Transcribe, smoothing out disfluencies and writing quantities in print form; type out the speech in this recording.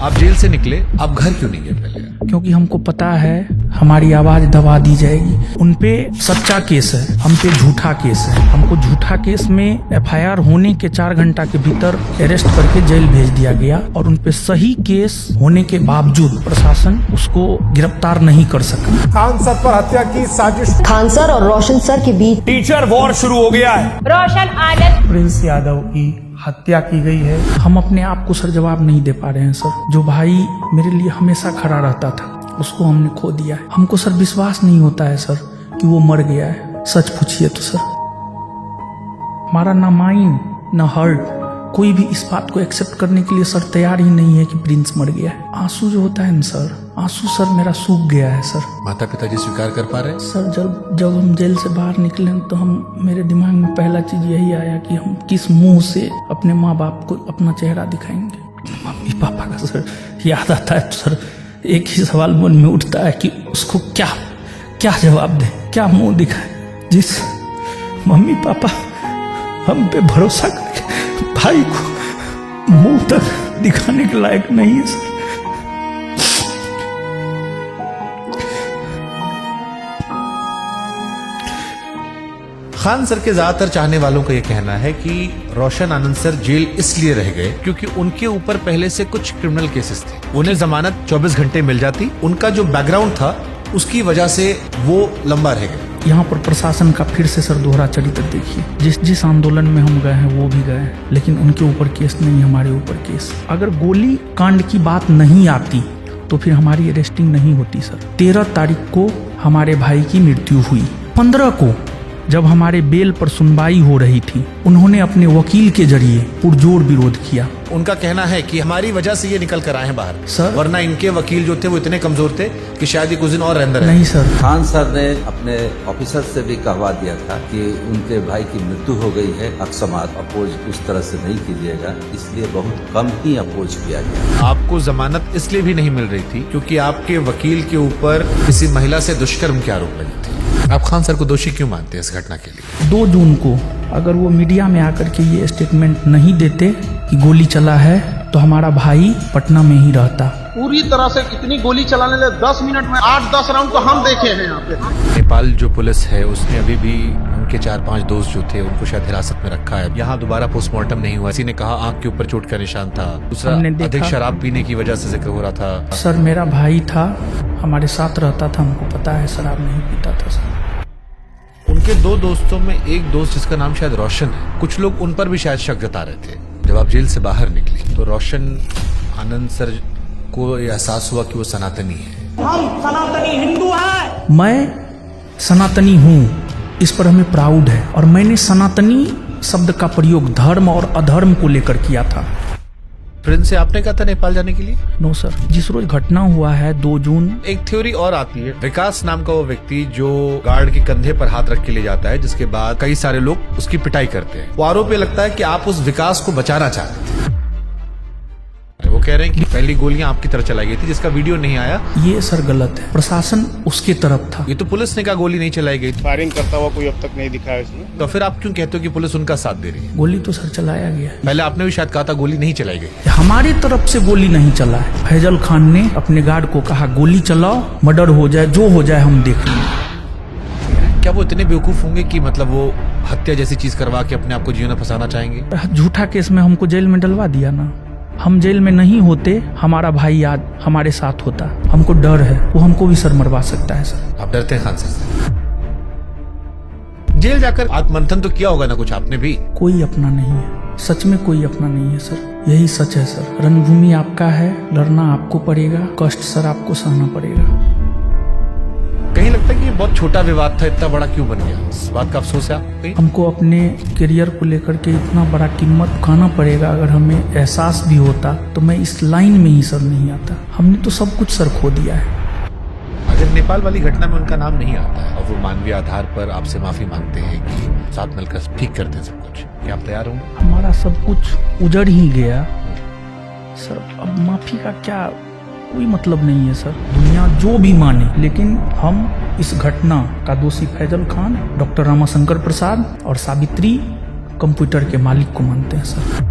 आप जेल से निकले, आप घर क्यों नहीं गए पहले? क्योंकि हमको पता है हमारी आवाज दबा दी जाएगी। उनपे सच्चा केस है, हम पे झूठा केस है। हमको झूठा केस में एफआईआर होने के 4 घंटा के भीतर अरेस्ट करके जेल भेज दिया गया और उनपे सही केस होने के बावजूद प्रशासन उसको गिरफ्तार नहीं कर सका। खान सर पर हत्या की साजिश, खान सर और रोशन सर के बीच टीचर वॉर शुरू हो गया है। रोशन आनंद, प्रिंस यादव की हत्या की गई है। हम अपने आप को सर जवाब नहीं दे पा रहे हैं सर। जो भाई मेरे लिए हमेशा खड़ा रहता था उसको हमने खो दिया है। हमको सर विश्वास नहीं होता है सर कि वो मर गया है। सच पूछिए तो सर हमारा ना माइंड ना हर्ट कोई भी इस बात को एक्सेप्ट करने के लिए सर तैयार ही नहीं है कि प्रिंस मर गया है। आंसू जो होता है ना सर, आंसू सर मेरा सूख गया है सर। माता पिताजी स्वीकार कर पा रहे हैं? सर जब हम जेल से बाहर निकले तो मेरे दिमाग में पहला चीज यही आया कि हम किस मुंह से अपने माँ बाप को अपना चेहरा दिखाएंगे। मम्मी पापा का सर याद आता है तो सर एक ही सवाल मन में उठता है कि उसको क्या जवाब दे, क्या मुंह दिखाए। जिस मम्मी पापा हम पे भरोसा करके भाई को मुंह तक दिखाने के लायक नहीं है सर। खान सर के ज्यादातर चाहने वालों का यह कहना है कि रोशन आनंद सर जेल इसलिए रह गए क्योंकि उनके ऊपर पहले से कुछ क्रिमिनल केसेस थे। उन्हें जमानत 24 घंटे मिल जाती, उनका जो बैकग्राउंड था उसकी वजह से वो लंबा रह गए। यहाँ पर प्रशासन का फिर से सर दोहरा चरित्र देखिए। जिस आंदोलन में हम गए हैं वो भी गए हैं, लेकिन उनके ऊपर केस नहीं, हमारे ऊपर केस। अगर गोली कांड की बात नहीं आती तो फिर हमारी अरेस्टिंग नहीं होती सर। 13 तारीख को हमारे भाई की मृत्यु हुई। 15 को जब हमारे बेल पर सुनवाई हो रही थी उन्होंने अपने वकील के जरिए पुरजोर विरोध किया। उनका कहना है कि हमारी वजह से ये निकल कर आए हैं बाहर सर, वरना इनके वकील जो थे वो इतने कमजोर थे कि शायद ये कुछ दिन और अंदर नहीं सर। खान सर ने अपने ऑफिसर से भी कहवा दिया था कि उनके भाई की मृत्यु हो गई है, अकस्मात अपोज उस तरह से नहीं कीजिएगा, इसलिए बहुत कम ही अपोज किया गया। आपको जमानत इसलिए भी नहीं मिल रही थी क्योंकि आपके वकील के ऊपर किसी महिला से दुष्कर्म के आरोप लगे थे। आप खान सर को दोषी क्यों मानते हैं इस घटना के लिए? 2 जून को अगर वो मीडिया में आकर के ये स्टेटमेंट नहीं देते कि गोली चला है तो हमारा भाई पटना में ही रहता। पूरी तरह से कितनी गोली चलाने लगे, 10 मिनट में 8-10 राउंड तो हम देखे हैं यहाँ पे। नेपाल जो पुलिस है उसने अभी भी उनके 4-5 दोस्त जो थे उनको शायद हिरासत में रखा है। यहाँ दोबारा पोस्टमार्टम नहीं हुआ। किसी ने कहा आंख के ऊपर चोट का निशान था, दूसरा अधिक शराब पीने की वजह से जिक्र हो रहा था। सर मेरा भाई था, हमारे साथ रहता था, हमको पता है शराब नहीं पीता था सर। उनके 2 दोस्तों में एक दोस्त जिसका नाम शायद रोशन है, कुछ लोग उन पर भी शायद शक जता रहे थे। जब आप जेल से बाहर निकली तो रोशन आनंद सर को एहसास हुआ कि वो सनातनी है। हम सनातनी हिंदू हैं। मैं सनातनी हूँ, इस पर हमें प्राउड है। और मैंने सनातनी शब्द का प्रयोग धर्म और अधर्म को लेकर किया था। प्रिंस से आपने कहा था नेपाल जाने के लिए? नो सर, जिस रोज घटना हुआ है 2 जून, एक थ्योरी और आती है। विकास नाम का वो व्यक्ति जो गार्ड के कंधे पर हाथ रख के ले जाता है, जिसके बाद कई सारे लोग उसकी पिटाई करते हैं। वो आरोप ये लगता है कि आप उस विकास को बचाना चाहते थे। वो कह रहे हैं कि पहली गोलियां आपकी तरफ चलाई गई थी जिसका वीडियो नहीं आया। ये सर गलत है, प्रशासन उसके तरफ था। ये तो पुलिस ने कहा गोली नहीं चलाई गई। फायरिंग करता हुआ कोई अब तक नहीं दिखा है इसमें। तो फिर आप क्यों कहते हो कि पुलिस उनका साथ दे रही है? गोली तो सर चलाया गया है। पहले आपने भी शायद कहा था गोली नहीं चलाई गई। हमारी तरफ से गोली नहीं चला है। फैजल खान ने अपने गार्ड को कहा गोली चलाओ, मर्डर हो जाए, जो हो जाए हम देख लेंगे। क्या वो इतने बेवकूफ होंगे कि मतलब वो हत्या जैसी चीज करवा के अपने आप को जीवन में फंसाना चाहेंगे? झूठा केस में हमको जेल में डलवा दिया ना। हम जेल में नहीं होते, हमारा भाई आज हमारे साथ होता। हमको डर है, वो हमको भी सर मरवा सकता है सर। आप डरते हैं खान सर से? जेल जाकर आत्ममंथन तो किया होगा ना कुछ आपने भी? कोई अपना नहीं है, सच में कोई अपना नहीं है सर। यही सच है सर। रणभूमि आपका है, लड़ना आपको पड़ेगा, कष्ट सर आपको सहना पड़ेगा। कहीं लगता है कि ये बहुत छोटा विवाद था, इतना बड़ा क्यों बन गया? इस बात का अफसोस है आपको? हमको अपने करियर को लेकर के इतना बड़ा कीमत चुकाना पड़ेगा। अगर हमें एहसास भी होता तो मैं इस लाइन में ही सर नहीं आता। हमने तो सब कुछ सर खो दिया है। अगर नेपाल वाली घटना में उनका नाम नहीं आता है और वो मानवीय आधार पर आपसे माफी मांगते हैं कि साथ मिलकर ठीक करते हैं सब कुछ, क्या आप तैयार होंगे? हमारा सब कुछ उजड़ ही गया सर, अब माफी का क्या कोई मतलब नहीं है सर। दुनिया जो भी माने, लेकिन हम इस घटना का दोषी फैजल खान, डॉक्टर रामाशंकर प्रसाद और सावित्री कंप्यूटर के मालिक को मानते हैं सर।